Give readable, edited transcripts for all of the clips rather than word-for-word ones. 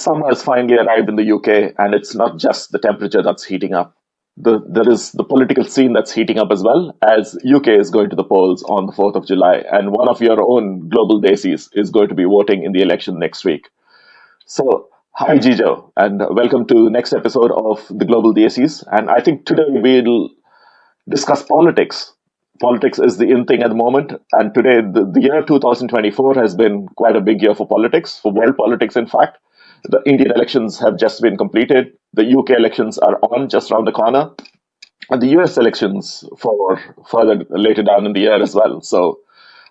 summer has finally arrived in the UK, and it's not just the temperature that's heating up. There is the political scene that's heating up as well, as UK is going to the polls on the 4th of July, and one of your own global Desis is going to be voting in the election next week. So, hi Gijo, and welcome to next episode of the Global Desis. And I think today we'll discuss politics. Politics is the in thing at the moment, and today the year 2024 has been quite a big year for politics, for world politics, in fact. The Indian elections have just been completed. The UK elections are on just around the corner, and the US elections for further later down in the year as well. So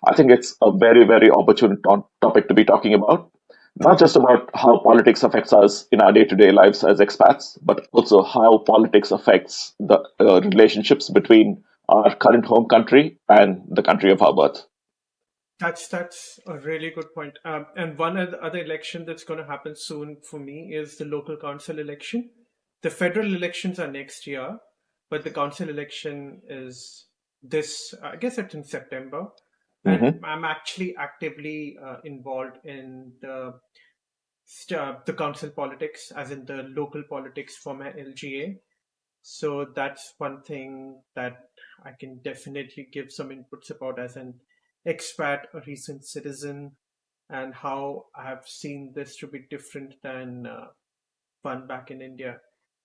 I think it's a very, very opportune topic to be talking about. Not just about how politics affects us in our day to day lives as expats, but also how politics affects the relationships between our current home country and the country of our birth. That's a really good point. And one other election that's going to happen soon for me is the local council election. The federal elections are next year, but the council election is this. I guess it's in September, and Hmm. I'm actually actively involved in the council politics, as in the local politics for my LGA. So that's one thing that I can definitely give some inputs about as an expat, a recent citizen, and how I have seen this to be different than one back in India.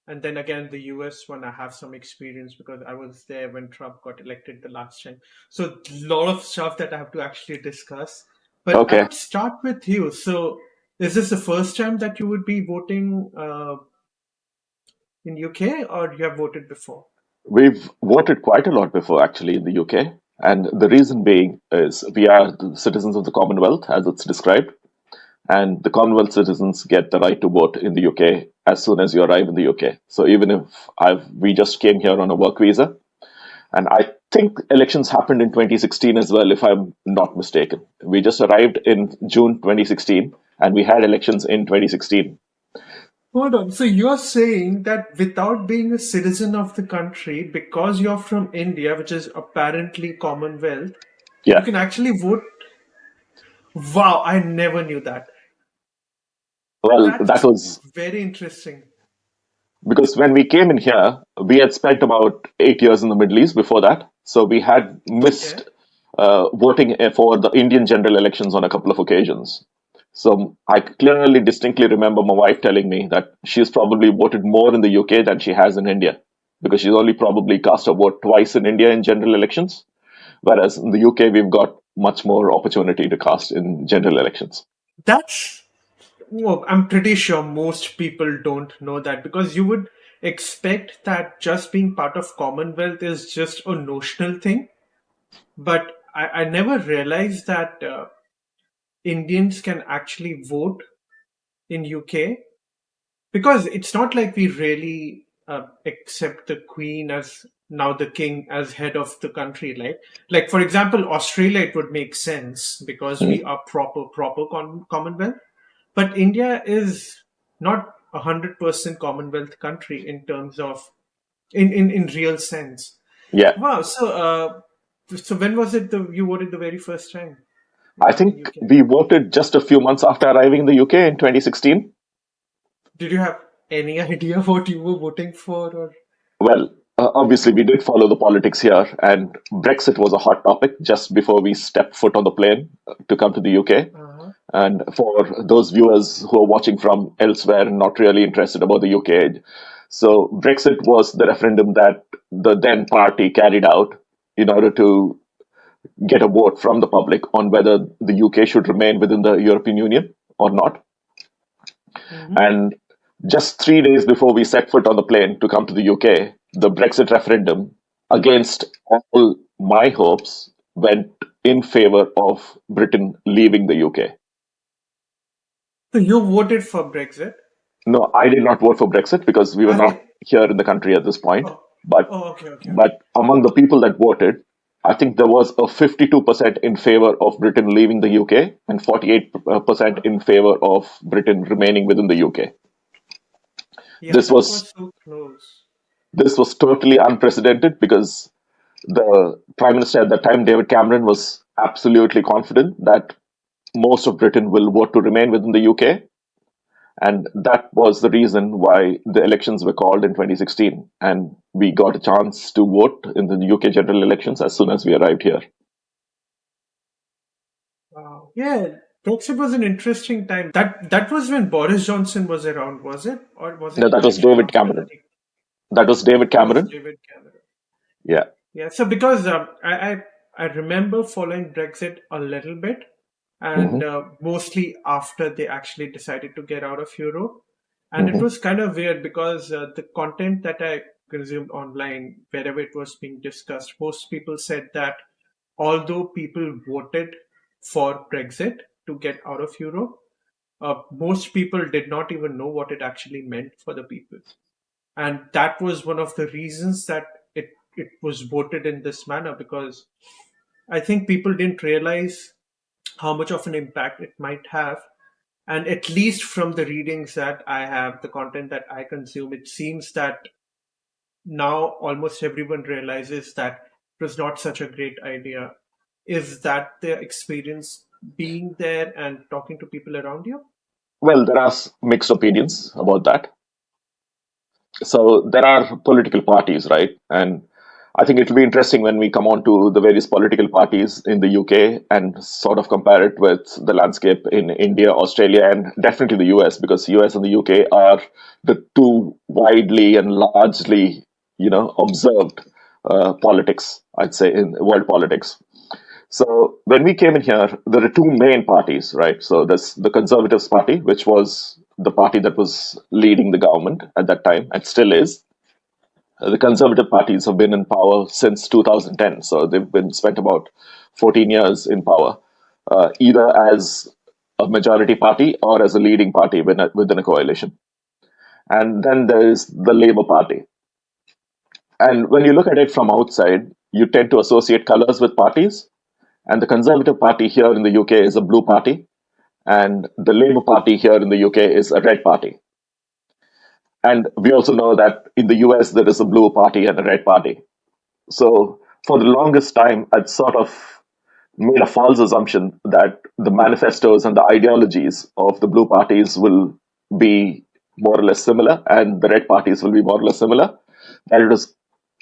And then again, the US one, I have some experience because I was there when Trump got elected the last time. So a lot of stuff that I have to actually discuss. But I Okay. would start with you. So is this the first time that you would be voting in UK, or you have voted before? We've voted quite a lot before, actually, in the UK. And the reason being is we are the citizens of the Commonwealth, as it's described. And the Commonwealth citizens get the right to vote in the UK as soon as you arrive in the UK. So even if we just came here on a work visa, and I think elections happened in 2016 as well, if I'm not mistaken. We just arrived in June 2016, and we had elections in 2016. Hold on. So you're saying that without being a citizen of the country, because you're from India, which is apparently Commonwealth, you Yeah. can actually vote. Wow, I never knew that. Well, that That's was very interesting. because when we came in here, we had spent about 8 years in the Middle East before that. So we had Okay. missed voting for the Indian general elections on a couple of occasions. So I clearly, distinctly remember my wife telling me that she's probably voted more in the UK than she has in India because she's only probably cast her vote twice in India in general elections, whereas in the UK we've got much more opportunity to cast in general elections. That's, well, I'm pretty sure most people don't know that because you would expect that just being part of Commonwealth is just a notional thing. But I never realized that Indians can actually vote in UK. Because it's not like we really accept the queen as now the king as head of the country, right? Like for example, Australia, it would make sense because we Mm. are proper Commonwealth, but India is not 100% Commonwealth country in terms of in real sense. Yeah, Wow. So when was it you voted the very first time I in think UK? we voted just a few months after arriving in the UK in 2016. Did you have any idea what you were voting for, or? Well, obviously, we did follow the politics here, and Brexit was a hot topic just before we stepped foot on the plane to come to the UK. Uh-huh. And for those viewers who are watching from elsewhere and not really interested about the UK, so Brexit was the referendum that the then party carried out in order to get a vote from the public on whether the UK should remain within the European Union or not. Mm-hmm. And just 3 days before we set foot on the plane to come to the UK, the Brexit referendum, against all my hopes, went in favor of Britain leaving the UK. So you voted for Brexit? No, I did not vote for Brexit because we were I not mean, here in the country at this point. oh, But oh, okay, okay, okay. but among the people that voted, I think there was a 52% in favor of Britain leaving the UK and 48% Uh-huh. in favor of Britain remaining within the UK. Yeah, This that was was so close. this was totally unprecedented because the Prime Minister at that time, David Cameron, was absolutely confident that most of Britain will vote to remain within the UK. And that was the reason why the elections were called in 2016. And we got a chance to vote in the UK general elections as soon as we arrived here. Wow. Yeah, Brexit was an interesting time. That was when Boris Johnson was around, was it? Or was No, it that was election David after that? Cameron. That was David That was Cameron. David Cameron. Yeah. Yeah, so because I remember following Brexit a little bit, and Hmm. mostly after they actually decided to get out of Europe, and it Hmm. was kind of weird because the content that I consumed online, wherever it was being discussed, most people said that although people voted for Brexit to get out of Europe, most people did not even know what it actually meant for the people, and that was one of the reasons that it was voted in this manner, because I think people didn't realize how much of an impact it might have. And at least from the readings that I have, the content that I consume, it seems that now almost everyone realizes that it was not such a great idea. Is that the experience, being there and talking to people around you? Well, there are mixed opinions about that. So there are political parties, right? And I think it'll be interesting when we come on to the various political parties in the UK and sort of compare it with the landscape in India, Australia, and definitely the US, because US and the UK are the two widely and largely, observed politics, I'd say, in world politics. So when we came in here, there are two main parties, right? So there's the Conservatives Party, which was the party that was leading the government at that time and still is. The Conservative parties have been in power since 2010, so they've been spent about 14 years in power, either as a majority party or as a leading party within a coalition. And then there is the Labour Party. And when you look at it from outside, you tend to associate colors with parties. And the Conservative Party here in the UK is a blue party, and the Labour Party here in the UK is a red party. And we also know that in the US there is a blue party and a red party. So for the longest time, I'd sort of made a false assumption that the manifestos and the ideologies of the blue parties will be more or less similar and the red parties will be more or less similar. And it was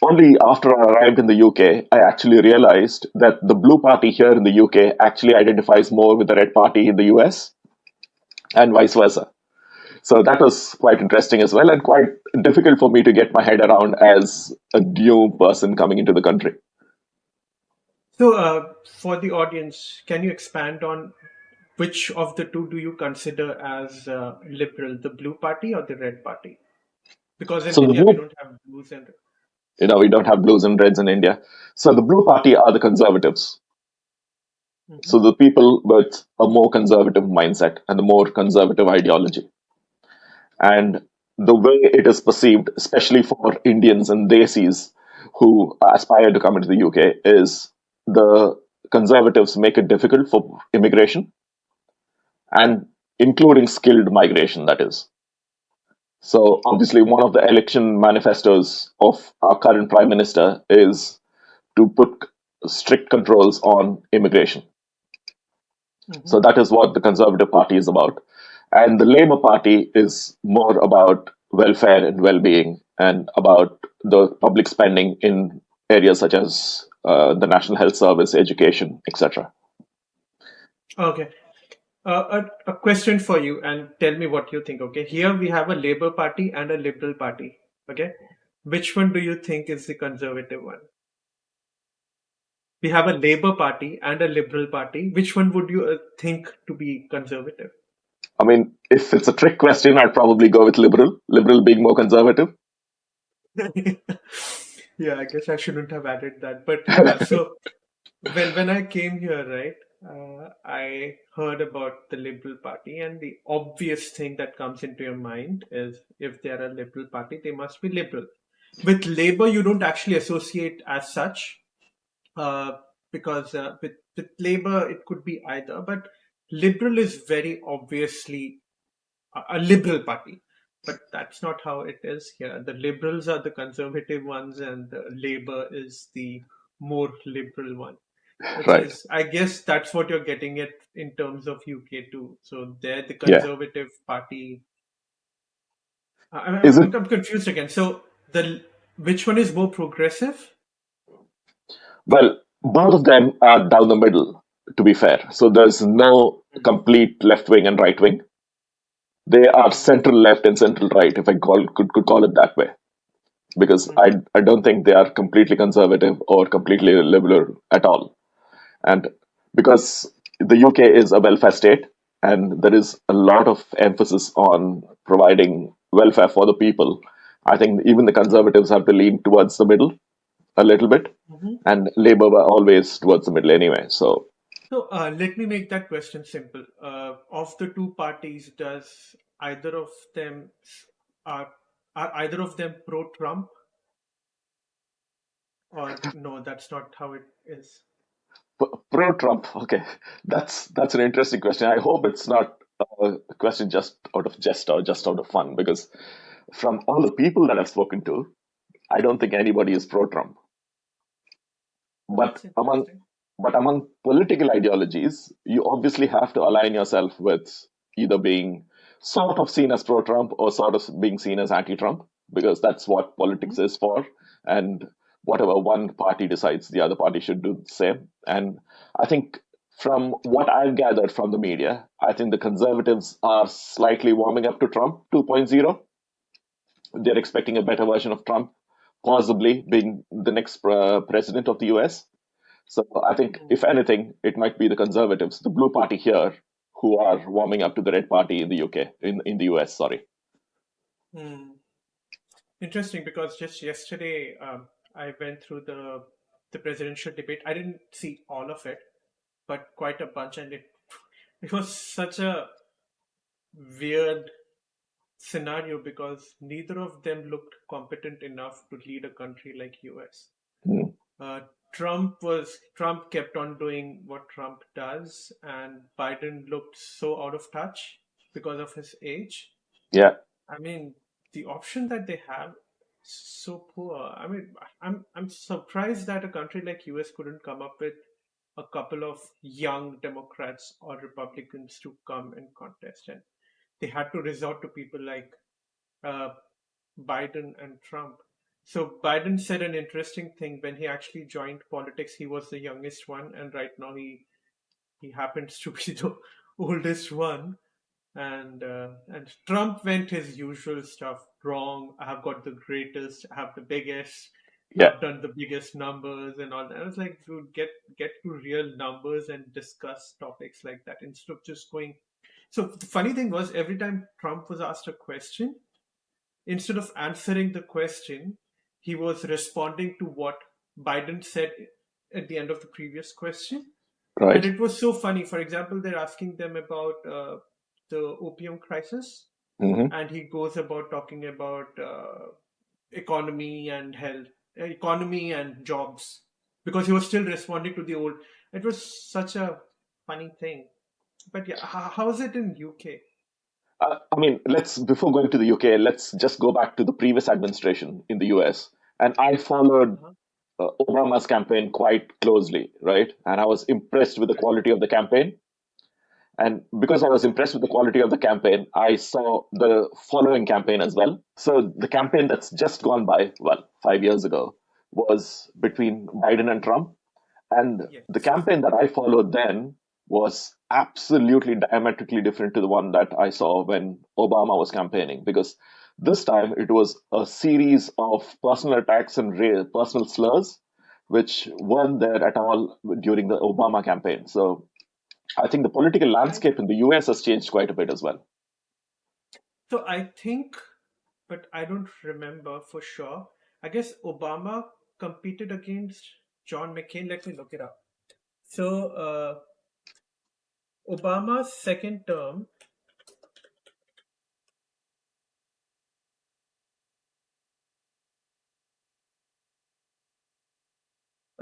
only after I arrived in the UK, I actually realized that the blue party here in the UK actually identifies more with the red party in the US and vice versa. So that was quite interesting as well and quite difficult for me to get my head around as a new person coming into the country. So, for the audience, can you expand on which of the two do you consider as liberal, the blue party or the red party? Because in So the India, we blue, don't have blues and. we don't have blues and reds in India. So the blue party are the conservatives. So Mhm. the people with a more conservative mindset and a more conservative ideology. And the way it is perceived, especially for Indians and Desis who aspire to come into the UK, is the conservatives make it difficult for immigration and including skilled migration, that is. So, obviously, one of the election manifestos of our current prime minister is to put strict controls on immigration. So, Mhm. that is what the Conservative Party is about. And the Labour Party is more about welfare and well being and about the public spending in areas such as the National Health Service, education, etc. Okay. A question for you, and tell me what you think. Okay. Here we have a Labour Party and a Liberal Party. Okay. Which one do you think is the conservative one? We have a Labour Party and a Liberal Party. Which one would you think to be conservative? I mean, if it's a trick question, I'd probably go with liberal being more conservative. Yeah, I guess I shouldn't have added that. But yeah, so when I came here, right, I heard about the Liberal Party, and the obvious thing that comes into your mind is if they're a Liberal Party, they must be liberal. With Labour, you don't actually associate as such, uh, because with Labour, it could be either, but Liberal is very obviously a liberal party. But that's not how it is here. The liberals are the conservative ones, and the Labour is the more liberal one, which Right. is, I guess, that's what you're getting at in terms of UK too. So they're the Yeah. conservative party. Is it? I'm confused again. So the which one is more progressive? Well, both of them are down the middle, to be fair. So there's no Hmm. complete left wing and right wing. They are Hmm. central left and central right, if I could call it that way. Because Hmm. I don't think they are completely conservative or completely liberal at all. And because the UK is a welfare state and there is a lot of emphasis on providing welfare for the people, I think even the conservatives have to lean towards the middle a little bit, Hmm. and Labour were always towards the middle anyway. So, So let me make that question simple. Of the two parties, does either of them are are either of them pro-Trump, or no? That's not how it is. pro Trump, okay, that's an interesting question. I hope it's not a question just out of jest or just out of fun, because from all the people that I've spoken to, I don't think anybody is pro Trump. But That's among interesting. but among political ideologies, you obviously have to align yourself with either being sort of seen as pro-Trump or sort of being seen as anti-Trump, because that's what Hmm. politics is for. And whatever one party decides, the other party should do the same. And I think from what I've gathered from the media, I think the conservatives are slightly warming up to Trump 2.0. They're expecting a better version of Trump, possibly being the next president of the US. So I think, Hmm. if anything, it might be the Conservatives, the Blue Party here, who are warming up to the Red Party in the UK, in the US. Sorry. Hmm. Interesting, because just yesterday I went through the presidential debate. I didn't see all of it, but quite a bunch, and it was such a weird scenario because neither of them looked competent enough to lead a country like US. Mm, Uh, Trump kept on doing what Trump does, and Biden looked so out of touch because of his age. yeah, I mean, the option that they have is so poor. I mean, I'm surprised that a country like US couldn't come up with a couple of young Democrats or Republicans to come and contest, and they had to resort to people like uh, Biden and Trump. So Biden said an interesting thing when he actually joined politics. He was the youngest one, and right now he happens to be the oldest one. And Trump went his usual stuff wrong. I have got the greatest, I have the biggest, yeah, I've done the biggest numbers and all that. I was like, dude, get to real numbers and discuss topics like that instead of just going. So the funny thing was, every time Trump was asked a question, instead of answering the question, he was responding to what Biden said at the end of the previous question. And right. it was so funny. For example, they're asking them about the opium crisis, Hmm. and he goes about talking about economy and health, economy and jobs, because he was still responding to the old. It was such a funny thing. But yeah, how is it in UK? I mean, let's before going to the UK, let's just go back to the previous administration in the US. And I followed Uh-huh. Obama's campaign quite closely, right? And I was impressed with the Right. quality of the campaign. And because I was impressed with the quality of the campaign, I saw the following campaign as well. So the campaign that's just gone by, well, 5 years ago, was between Biden and Trump. And the Yes. campaign that I followed then was absolutely diametrically different to the one that I saw when Obama was campaigning. Because this time it was a series of personal attacks and personal slurs, which weren't there at all during the Obama campaign. So I think the political I landscape in the US has changed quite a bit as well. so I think, but I don't remember for sure. I guess Obama competed against John McCain. Let me look it up. So Obama's second term.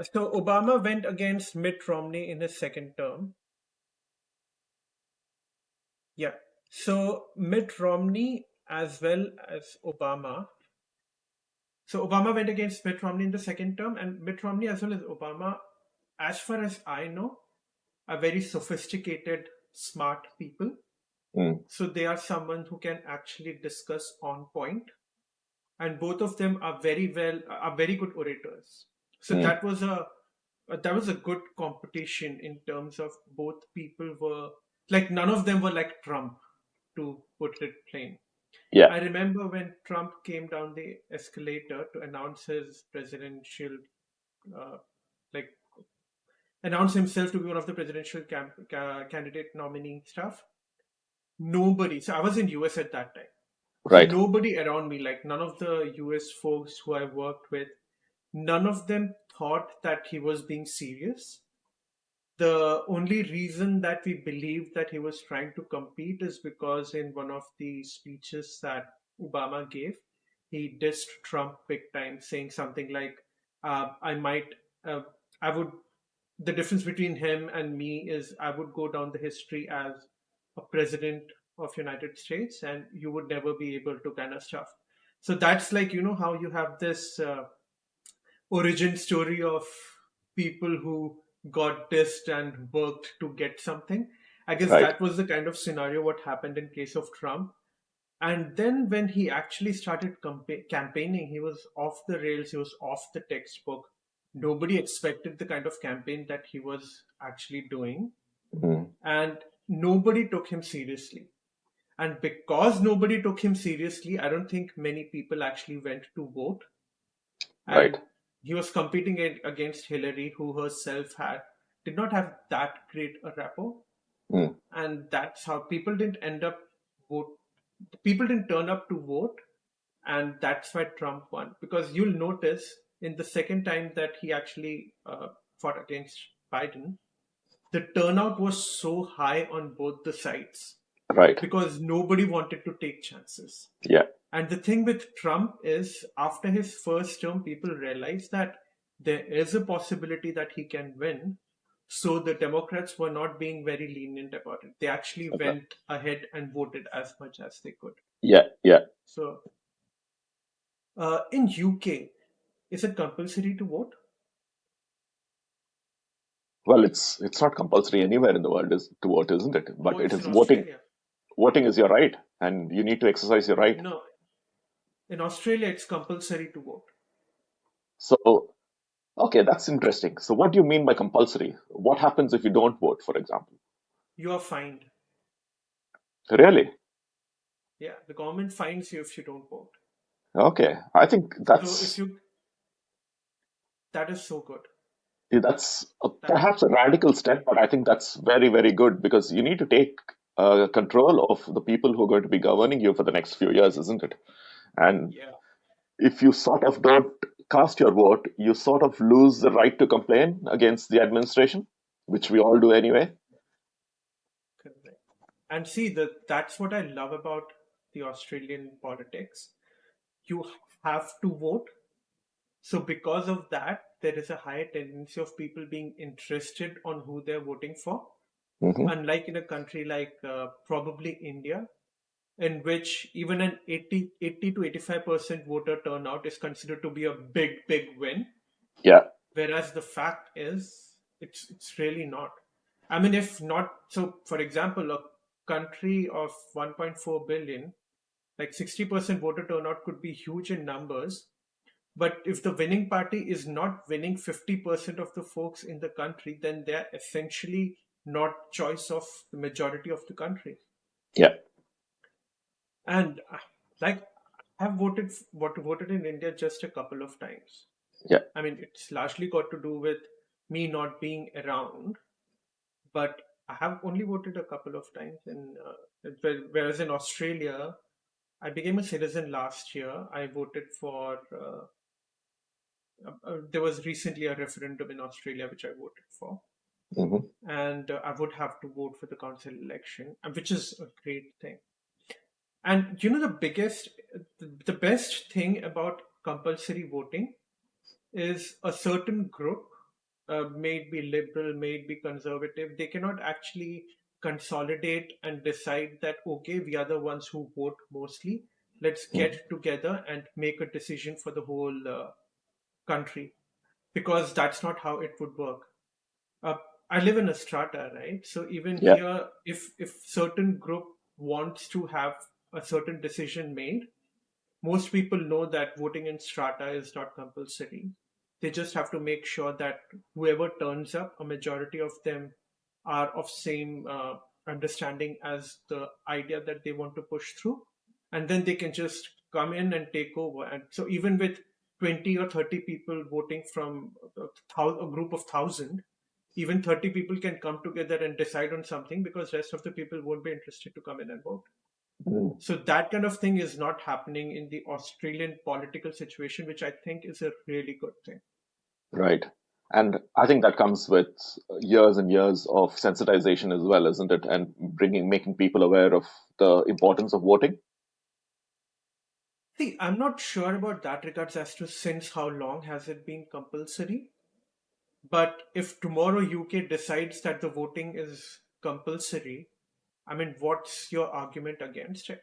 So Obama went against Mitt Romney in his second term. Yeah. So Mitt Romney as well as Obama. So Obama went against Mitt Romney in the second term, and Mitt Romney as well as Obama, as far as I know, are very sophisticated, smart people. Mm. So they are someone who can actually discuss on point, and both of them are very good orators. So Mm. that was a good competition in terms of both people were like none of them were like Trump, to put it plain. Yeah. I remember when Trump came down the escalator to announce his presidential, uh, like announce himself to be one of the presidential candidate nominee stuff. Nobody. So I was in US at that time. So Right. nobody around me, like none of the US folks who I worked with, none of them thought that he was being serious. The only reason that we believed that he was trying to compete is because in one of the speeches that Obama gave, he dissed Trump big time, saying something like, I might, I would, the difference between him and me is I would go down the history as a president of United States and you would never be able to kind of stuff. So that's like, how you have this origin story of people who got dissed and worked to get something. I guess Right. that was the kind of scenario what happened in case of Trump. And then when he actually started campaigning, he was off the rails, he was off the textbook. Nobody expected the kind of campaign that he was actually doing, Mm. and nobody took him seriously. And because nobody took him seriously, I don't think many people actually went to vote. Right. And he was competing against Hillary, who herself did not have that great a rapport, Mm. and that's how people didn't end up vote. People didn't turn up to vote, and that's why Trump won. Because you'll notice in the second time that he actually fought against Biden, the turnout was so high on both the sides Right. because nobody wanted to take chances. Yeah. And the thing with Trump is, after his first term, people realized that there is a possibility that he can win. So the Democrats were not being very lenient about it. They actually Okay. went ahead and voted as much as they could. Yeah. Yeah. So in UK, is it compulsory to vote? Well, it's not compulsory anywhere in the world is to vote, isn't it? Oh, But it it's is in voting. Australia. Voting is your right, and you need to exercise your right. No, in Australia, it's compulsory to vote. So, okay, that's interesting. So, what do you mean by compulsory? What happens if you don't vote, for example? You are fined. Really? Yeah, the government fines you if you don't vote. Okay. I think So if you, that is so good. that's That perhaps a radical step, but I think that's very, very good because you need to take control of the people who are going to be governing you for the next few years, isn't it? And yeah. if you sort of don't cast your vote, you sort of lose the right to complain against the administration, which we all do anyway. Correct. And see that's what I love about the Australian politics. You have to vote. So because of that, there is a higher tendency of people being interested on who they're voting for. Hmm. Unlike in a country like probably India, in which even an 80 to 85% voter turnout is considered to be a big, big win. Yeah. Whereas the fact is, it's really not. I mean, if not, so for example, a country of 1.4 billion, like 60% voter turnout could be huge in numbers. But if the winning party is not winning 50% of the folks in the country, then they're essentially not choice of the majority of the country. Yeah. And like I've voted in India just a couple of times. Yeah. I mean, it's largely got to do with me not being around, but I have only voted a couple of times. Whereas in Australia, I became a citizen last year. I voted for. There was recently a referendum in Australia which I voted for, Hmm. and I would have to vote for the council election, which is a great thing. And the best thing about compulsory voting is a certain group, may it be liberal, may it be conservative, they cannot actually consolidate and decide that, okay, we are the ones who vote mostly. Let's get together and make a decision for the whole country, because that's not how it would work. Uh, I live in a strata, right? So even Yeah. here, if certain group wants to have a certain decision made, most people know that voting in strata is not compulsory. They just have to make sure that whoever turns up, a majority of them are of same understanding as the idea that they want to push through, and then they can just come in and take over. And so, even with 20 or 30 people voting from a group of 1,000, even 30 people can come together and decide on something because rest of the people won't be interested to come in and vote. Mm. So that kind of thing is not happening in the Australian political situation, which I think is a really good thing. Right. And I think that comes with years and years of sensitization as well, isn't it? And making people aware of the importance of voting. See, I'm not sure about that regards as to since how long has it been compulsory. But if tomorrow UK decides that the voting is compulsory, I mean, what's your argument against it?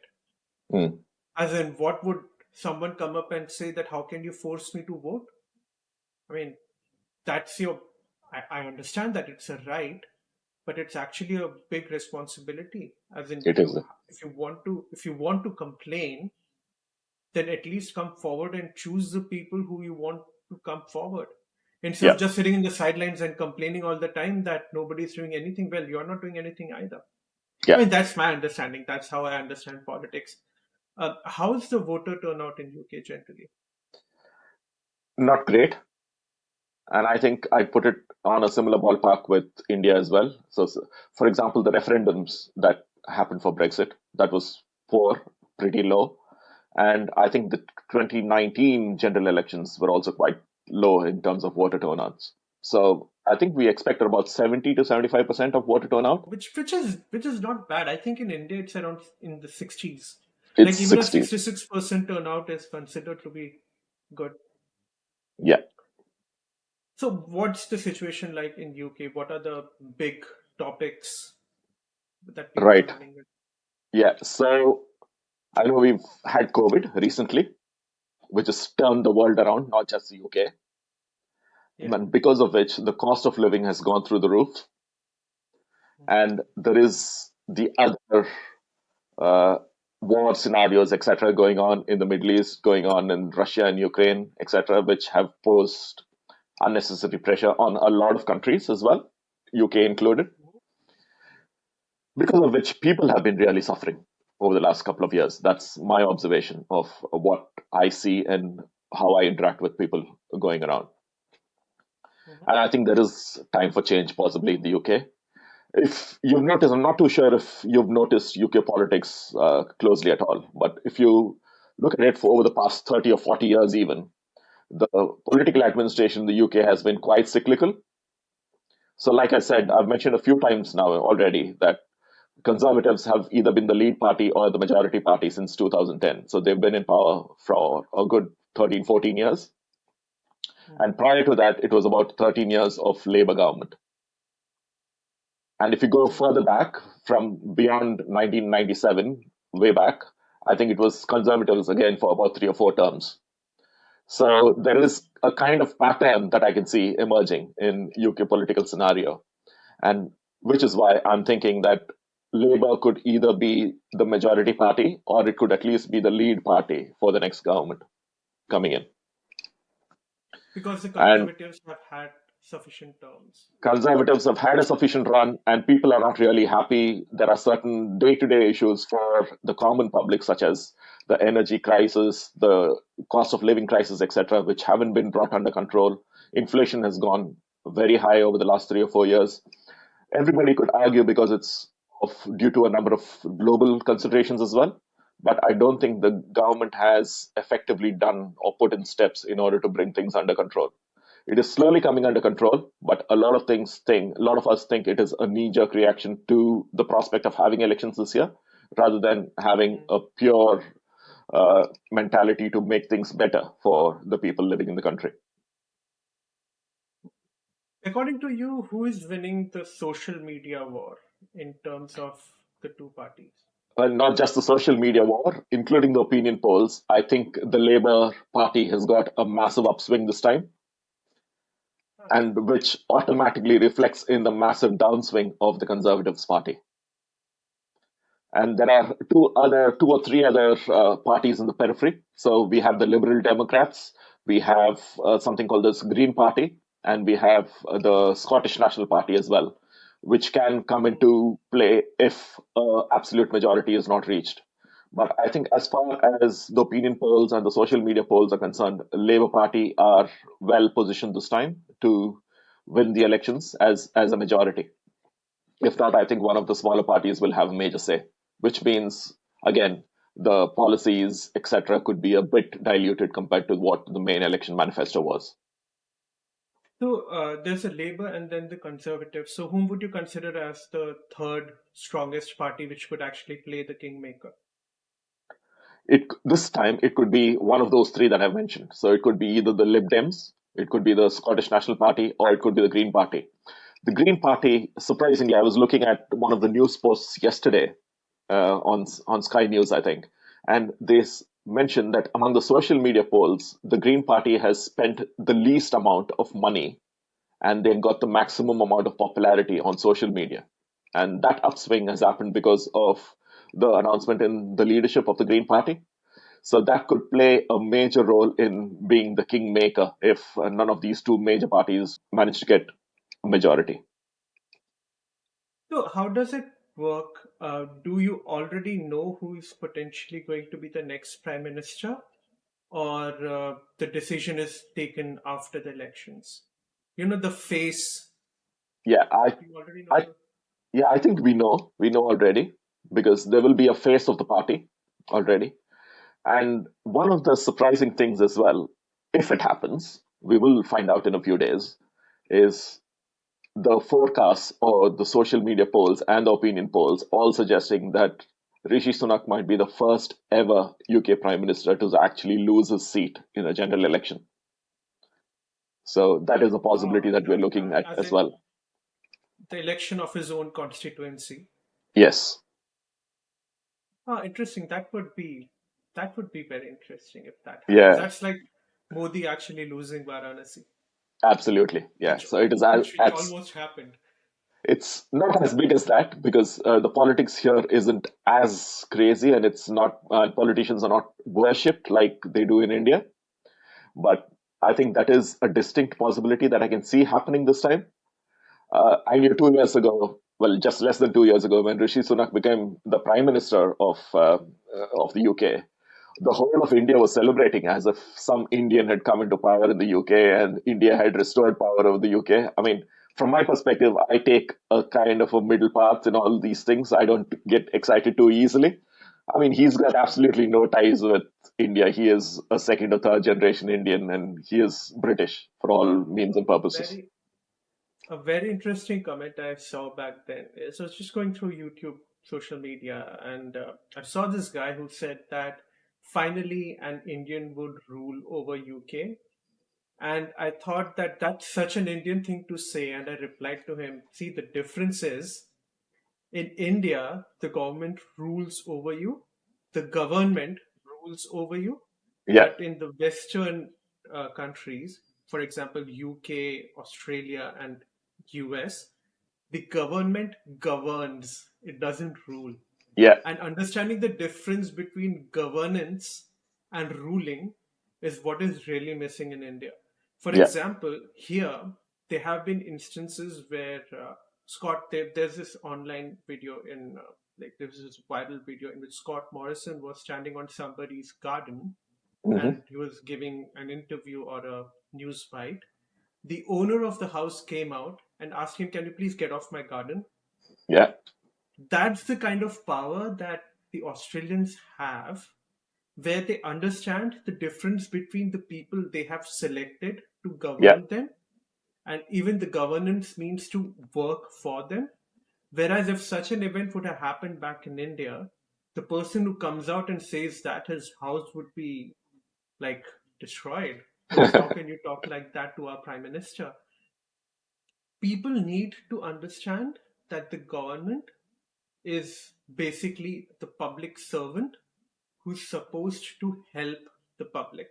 Mm. As in, what would someone come up and say that how can you force me to vote? I mean, that's your. I understand that it's a right, but it's actually a big responsibility. As in, It is. if you want to complain, then at least come forward and choose the people who you want to come forward. Instead Yeah. of just sitting in the sidelines and complaining all the time that nobody's doing anything, well, you're not doing anything either. I Yeah. mean, that's my understanding. That's how I understand politics. How's the voter turnout in UK generally? Not great. And I think I put it on a similar ballpark with India as well. For example, the referendums that happened for Brexit, that was poor, pretty low. And I think the 2019 general elections were also quite low in terms of voter turnouts. So I think we expect about 70 to 75% of voter turnout. Which is not bad. I think in India it's around in the 60s. It's Like even a 60s. 66% turnout is considered to be good. Yeah, So what's the situation like in UK? What are the big topics that people are right. running with? Yeah. So I know we've had COVID recently, which has turned the world around, not just the UK. Yeah. And because of which the cost of living has gone through the roof. And there is the other uh, war scenarios, etc., going on in the Middle East, going on in Russia and Ukraine, etc., which have posed unnecessary pressure on a lot of countries as well, UK included, because of which people have been really suffering over the last couple of years. That's my observation of what I see and how I interact with people going around. Mhm. And I think there is time for change, possibly in the UK. If you've noticed, I'm not too sure if you've noticed UK politics closely at all, but if you look at it for over the past 30 or 40 years, even, the political administration in the UK has been quite cyclical. So, like I said, Mhm. I've mentioned a few times now already that Conservatives have either been the lead party or the majority party since 2010. So, they've been in power for a good 13, 14 years. Mhm. And prior to that, it was about 13 years of Labour government. And if you go Mhm. further back from beyond 1997, way back, I think it was Conservatives again for about 3 or 4 terms. So there is a kind of pattern that I can see emerging in UK political scenario, and which is why I'm thinking that Labour could either be the majority party or it could at least be the lead party for the next government coming in. Because the And conservatives have had sufficient terms. Conservatives have had a sufficient run and people are not really happy. There are certain day to day issues for the common public, such as the energy crisis, the cost of living crisis, etc., which haven't been brought under control. Inflation has gone very high over the last 3 or 4 years. Everybody could argue because it's due to a number of global considerations as well. But I don't think the government has effectively done or put in steps in order to bring things under control. It is slowly coming under control, but a lot of us think it is a knee-jerk reaction to the prospect of having elections this year, rather than having Mhm. a pure mentality to make things better for the people living in the country. According to you, who is winning the social media war in terms of the two parties? And not just the social media war, including the opinion polls. I think the Labour Party has got a massive upswing this time, Ah, and which automatically reflects in the massive downswing of the Conservatives Party. And there are two or three other parties in the periphery. So we have the Liberal Democrats, we have something called the Green Party, and we have the Scottish National Party as well, which can come into play if absolute majority is not reached. But I think as far as the opinion polls and the social media polls are concerned, Labour Party are well positioned this time to win the elections as a majority. If not, I think one of the smaller parties will have a major say, which means, again, the policies, etc., could be a bit diluted compared to what the main election manifesto was. So there's a Labour and then the Conservatives. So whom would you consider as the third strongest party which could actually play the kingmaker? This time it could be one of those three that I've mentioned. So it could be either the Lib Dems, it could be the Scottish National Party, or it could be the Green Party. The Green Party, surprisingly, I was looking at one of the news posts yesterday on Sky News, I think, and mentioned that among the social media polls, the Green Party has spent the least amount of money, and they've got the maximum amount of popularity on social media. And that upswing has happened because of the announcement in the leadership of the Green Party. So that could play a major role in being the kingmaker if none of these two major parties manage to get a majority. So how does it work? Do you already know who is potentially going to be the next prime minister, or the decision is taken after the elections? You know, the face. Yeah, Do you already know I, the? yeah, I think we know already because there will be a face of the party already. And one of the surprising things as well, if it happens, we will find out in a few days, is the forecasts or the social media polls and the opinion polls all suggesting that Rishi Sunak might be the first ever UK Prime Minister to actually lose his seat in a general election. So that is a possibility that we're looking at As as in well. the election of his own constituency. Yes. Ah, interesting. That would be very interesting if that happens. Yeah, That's like Modi actually losing Varanasi, absolutely. Yeah. which So it is which almost happened. it's not as big as that because the politics here isn't as crazy and it's not politicians are not worshipped like they do in India. But I think that is a distinct possibility that I can see happening this time. I knew 2 years ago, well, just less than 2 years ago, when Rishi Sunak became the prime minister of the UK, the whole of India was celebrating as if some Indian had come into power in the UK and India had restored power over the UK. I mean, from my perspective, I take a kind of a middle path in all these things. I don't get excited too easily. I mean, he's got absolutely no ties with India. He is a second or third generation Indian and he is British for all means and purposes. Very A very interesting comment I saw back then is I was just going through YouTube social media, and I saw this guy who said that finally an Indian would rule over UK. And I thought that that's such an Indian thing to say. And I replied to him, see, the difference is in India, the government rules over you, the government rules over you. Yeah, But in the Western countries, for example, UK, Australia, and US, the government governs, it doesn't rule. yeah, And understanding the difference between governance and ruling is what is really missing in India. For yeah. example, here there have been instances where there's this online video in like there's this viral video in which Scott Morrison was standing on somebody's garden Hmm. and he was giving an interview or a news bite. The owner of the house came out and asked him, "Can you please get off my garden?" Yeah, That's the kind of power that the Australians have, where they understand the difference between the people they have selected to yeah, govern them, and even the governance means to work for them. Whereas if such an event would have happened back in India, the person who comes out and says that his house would be like destroyed, because how can you talk like that to our prime minister? People need to understand that the government is basically the public servant who's supposed to help the public.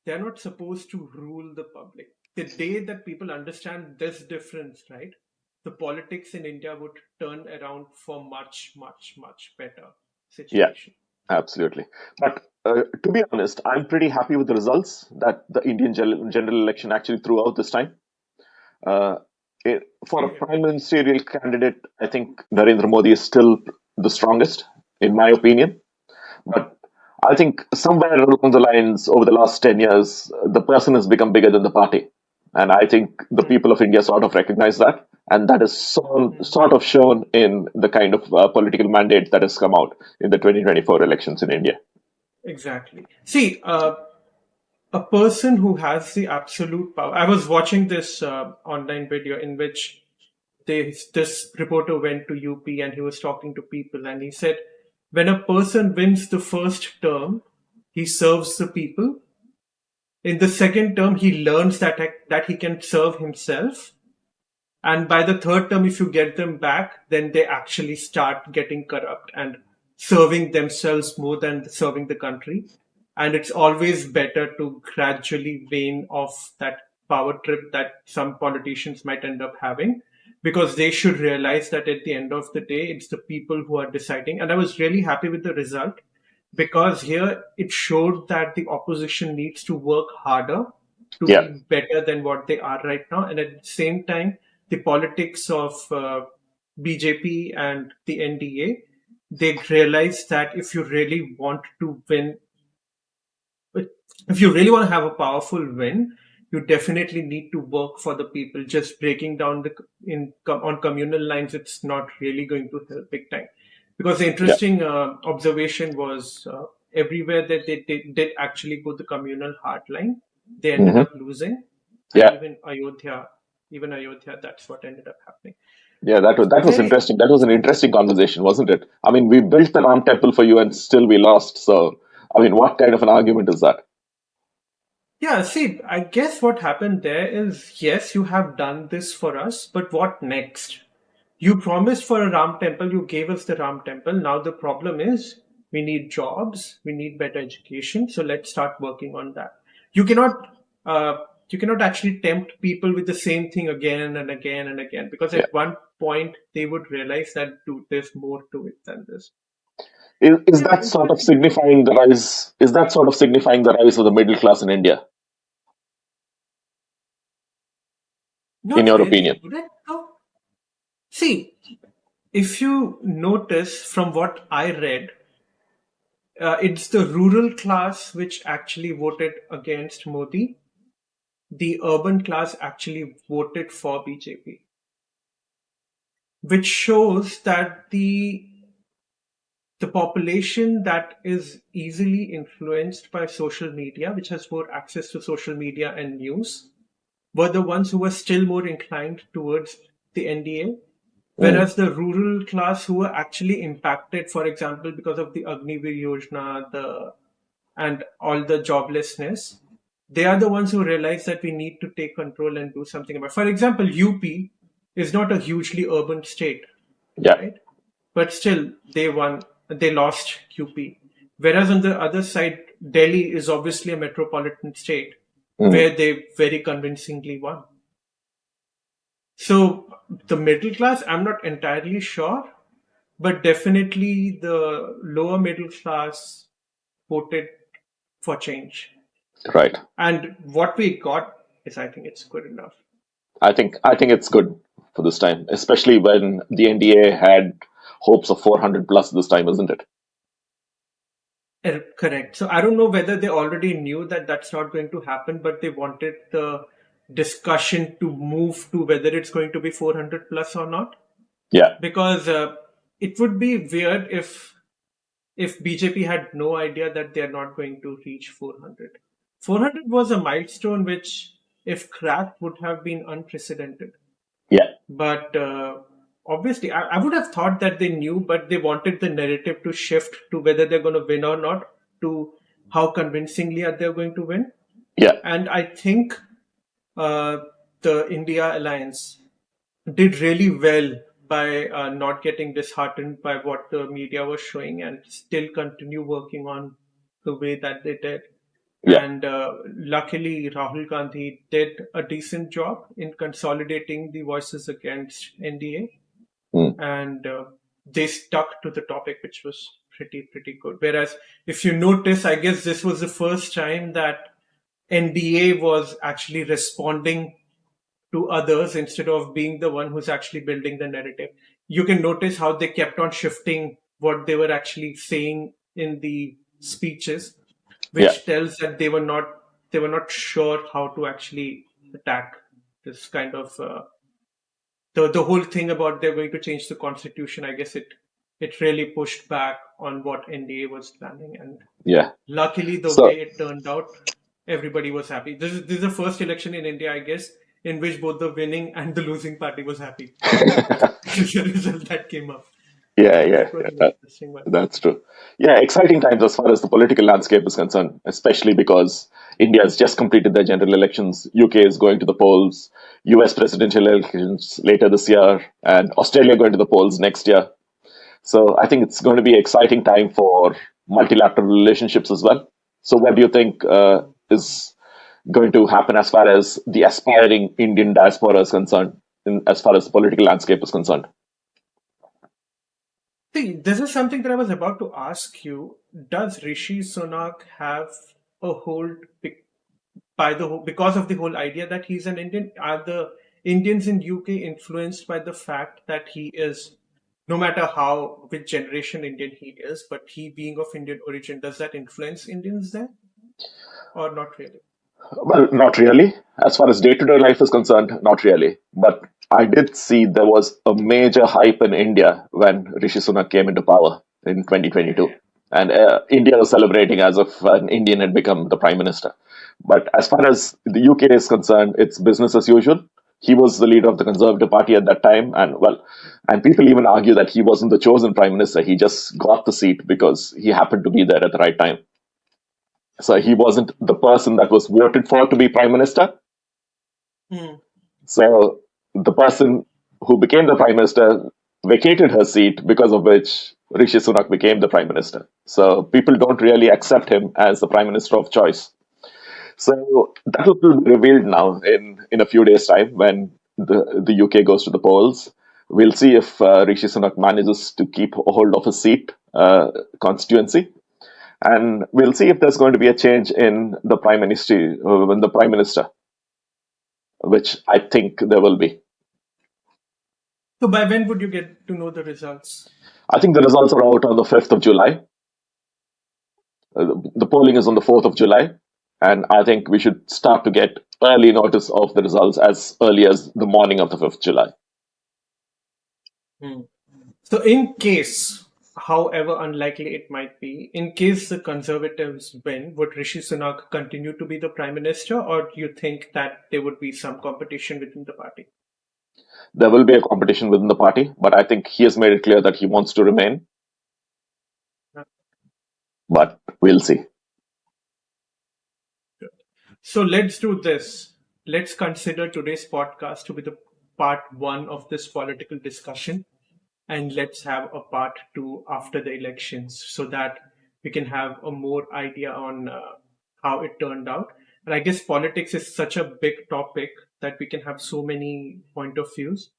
They're not supposed to rule the public. The day that people understand this difference, right? the politics in India would turn around for much, much, much better Yeah, situation. absolutely. But to be honest, I'm pretty happy with the results that the Indian general election actually threw out this time. Uh, for a Same here. prime ministerial candidate, I think Narendra Modi is still the strongest, in my opinion. But I think somewhere along the lines, over the last 10 years, the person has become bigger than the party. And I think the Hmm. people of India sort of recognize that. And that is Hmm. sort of shown in the kind of political mandate that has come out in the 2024 elections in India. Exactly. See, a person who has the absolute power. I was watching this online video in which this reporter went to UP and he was talking to people and he said, when a person wins the first term, he serves the people. In the second term, he learns that he can serve himself. And by the third term, if you get them back, then they actually start getting corrupt and serving themselves more than serving the country. And it's always better to gradually wane off that power trip that some politicians might end up having, because they should realize that at the end of the day, it's the people who are deciding. And I was really happy with the result, because here it showed that the opposition needs to work harder to Yeah. be better than what they are right now. And at the same time, the politics of BJP and the NDA, they realize that if you really want to have a powerful win, you definitely need to work for the people. Just breaking down on communal lines, it's not really going to help big time. Because the Yeah. interesting observation was everywhere that they did actually go the communal hard line, they ended Hmm. up losing, and Yeah. even Ayodhya, that's what ended up happening. Yeah. That was Very interesting. That was an interesting conversation, wasn't it? I mean, we built the Ram temple for you and still we lost. So, I mean, what kind of an argument is that? Yeah, see, I guess what happened there is, yes, you have done this for us, but what next? You promised for a Ram temple, you gave us the Ram temple. Now the problem is we need jobs, we need better education, so let's start working on that. You cannot you cannot actually tempt people with the same thing again and again and again, because Yeah. at one point they would realize that dude, there's more to it than this. Is Yeah, that it sort of works in both signifying the ways. rise? Is that sort of signifying the rise of the middle class in India, in Not your really. opinion? Would it though? See, if you notice from what I read, it's the rural class which actually voted against Modi. The urban class actually voted for BJP, which shows that the population that is easily influenced by social media, which has more access to social media and news, were the ones who were still more inclined towards the NDA. Mm. Whereas the rural class who were actually impacted, for example, because of the Agniveer Yojana, and all the joblessness, they are the ones who realize that we need to take control and do something about it. For example, UP is not a hugely urban state, Yeah. right? But still, they lost UP. Whereas on the other side, Delhi is obviously a metropolitan state Mm. where they very convincingly won. So the middle class, I'm not entirely sure, but definitely the lower middle class voted for change. Right. And what we got is, I think it's good enough. I think it's good for this time, especially when the NDA had hopes of 400 plus this time, isn't it? Correct. So I don't know whether they already knew that that's not going to happen, but they wanted the discussion to move to whether it's going to be 400 plus or not. Yeah. Because it would be weird if BJP had no idea that they are not going to reach 400. 400 was a milestone which, if cracked, would have been unprecedented. Yeah. But obviously, I would have thought that they knew, but they wanted the narrative to shift to whether they're going to win or not, to how convincingly are they going to win. Yeah. And I think uh, the India Alliance did really well by not getting disheartened by what the media was showing and still continue working on the way that they did. Yeah. And luckily, Rahul Gandhi did a decent job in consolidating the voices against Mm. NDA, and they stuck to the topic, which was pretty good. Whereas, if you notice, I guess this was the first time that NDA was actually responding to others instead of being the one who's actually building the narrative. You can notice how they kept on shifting what they were actually saying in the speeches, Yeah. which tells that they were not sure how to actually attack this kind of the whole thing about they're going to change the constitution. I guess it really pushed back on what NDA was planning, and Yeah. luckily, the way So it turned out, everybody was happy. This is the first election in India, I guess, in which both the winning and the losing party was happy with the result that came up. yeah, So yeah, that was an that, interesting one. that's true. Yeah, exciting times as far as the political landscape is concerned, especially because India has just completed their general elections. UK is going to the polls. US presidential elections later this year, and Australia going to the polls next year. So I think it's going to be an exciting time for multilateral relationships as well. So what do you think is going to happen as far as the aspiring Indian diaspora is concerned, as far as the political landscape is concerned? See, this is something that I was about to ask you. Does Rishi Sunak have a hold by the because of the whole idea that he's an Indian? Are the Indians in UK influenced by the fact that he is, no matter how which generation Indian he is, but he being of Indian origin, does that influence Indians there or not really? Well, not really. As far as day to day life is concerned, not really. But I did see there was a major hype in India when Rishi Sunak came into power in Yeah, 2022. yeah. And India was celebrating as if an Indian had become the prime minister. But as far as the UK is concerned, it's business as usual. He was the leader of the Conservative Party at that time. And well, and people even argue that he wasn't the chosen prime minister. He just got the seat because he happened to be there at the right time. So he wasn't the person that was voted for to be prime minister. Hmm. So the person who became the prime minister vacated her seat, because of which Rishi Sunak became the prime minister. So people don't really accept him as the prime minister of choice. So that will be revealed now in a few days' time when the UK goes to the polls. We'll see if Rishi Sunak manages to keep a hold of his seat constituency, and we'll see if there's going to be a change in the prime minister, which I think there will be. So by when would you get to know the results? I think the results are out on the 5th of July. The polling is on the 4th of July, and I think we should start to get early notice of the results as early as the morning of the 5th of July. Hmm. So, in case, however unlikely it might be, in case the Conservatives win, would Rishi Sunak continue to be the Prime Minister, or do you think that there would be some competition within the party? There will be a competition within the party, but I think he has made it clear that he wants to remain, but we'll see. So, let's do this. Let's consider today's podcast to be the part one of this political discussion, and let's have a part two after the elections so that we can have a more idea on how it turned out. And I guess politics is such a big topic that we can have so many point of views,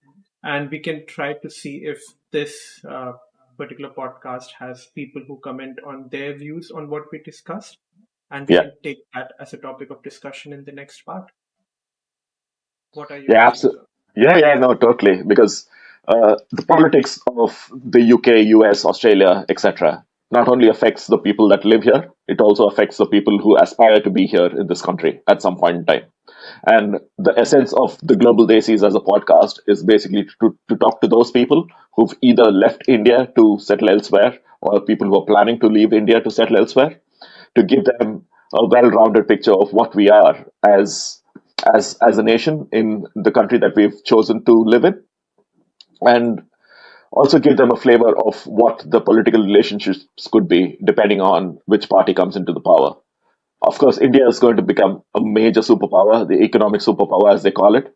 and we can try to see if this particular podcast has people who comment on their views on what we discussed, and we Yeah, can take that as a topic of discussion in the next part. What are your yeah, views absolutely. on? Yeah, yeah, no, totally. Because the politics of the UK, US, Australia, etc., not only affects the people that live here, it also affects the people who aspire to be here in this country at some point in time. And the essence of the Global Desis as a podcast is basically to talk to those people who've either left India to settle elsewhere, or people who are planning to leave India to settle elsewhere, to give them a well-rounded picture of what we are as a nation in the country that we've chosen to live in, and also give them a flavor of what the political relationships could be depending on which party comes into the power. Of course, India is going to become a major superpower, the economic superpower, as they call it.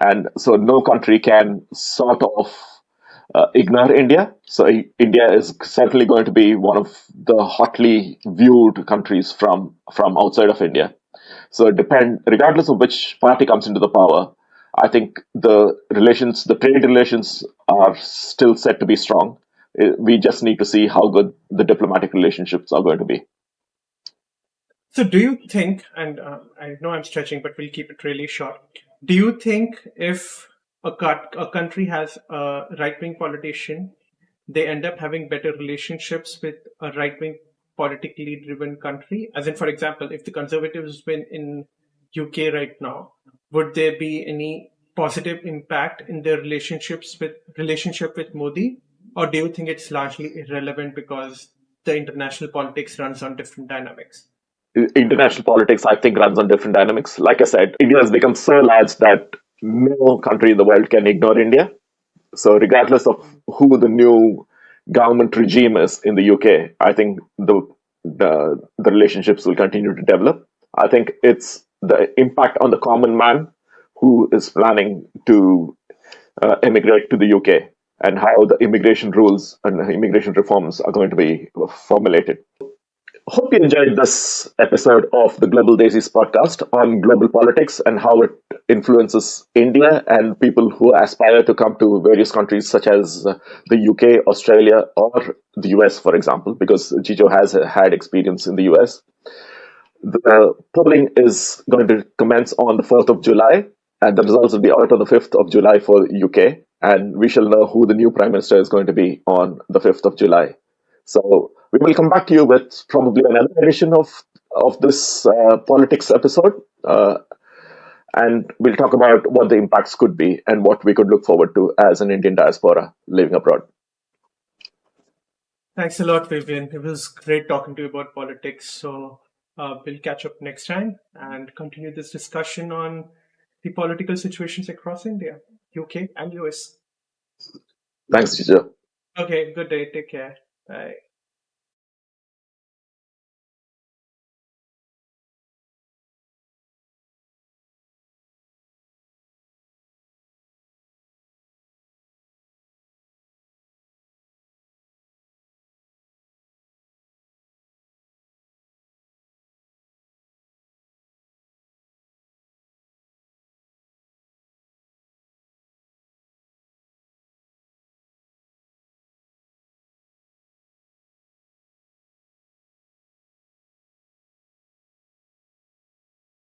And so no country can sort of ignore India. So India is certainly going to be one of the hotly viewed countries from outside of India. So regardless of which party comes into the power, I think the trade relations are still set to be strong. We just need to see how good the diplomatic relationships are going to be. So, do you think, and I know I'm stretching, but we'll keep it really short. Do you think if a country has a right wing politician, they end up having better relationships with a right wing politically driven country? As in, for example, if the Conservatives win in UK right now, would there be any positive impact in their relationship with Modi? Or do you think it's largely irrelevant because the international politics runs on different dynamics? International politics, I think, runs on different dynamics. Like I said, India has become so large that no country in the world can ignore India. So, regardless of who the new government regime is in the UK, I think the relationships will continue to develop. I think it's the impact on the common man who is planning to emigrate to the UK and how the immigration rules and immigration reforms are going to be formulated. Hope you enjoyed this episode of the Global Desis podcast on global politics and how it influences India and people who aspire to come to various countries such as the UK, Australia, or the US, for example, because Jijo has had experience in the US. The polling is going to commence on the 4th of July, and the results will be out on the 5th of July for UK. And we shall know who the new Prime Minister is going to be on the 5th of July. So we will come back to you with probably another edition of this politics episode. And we'll talk about what the impacts could be and what we could look forward to as an Indian diaspora living abroad. Thanks a lot, Vivian. It was great talking to you about politics. So we'll catch up next time and continue this discussion on the political situations across India, UK, and US. Thanks, Jijo. Okay, good day. Take care. Bye.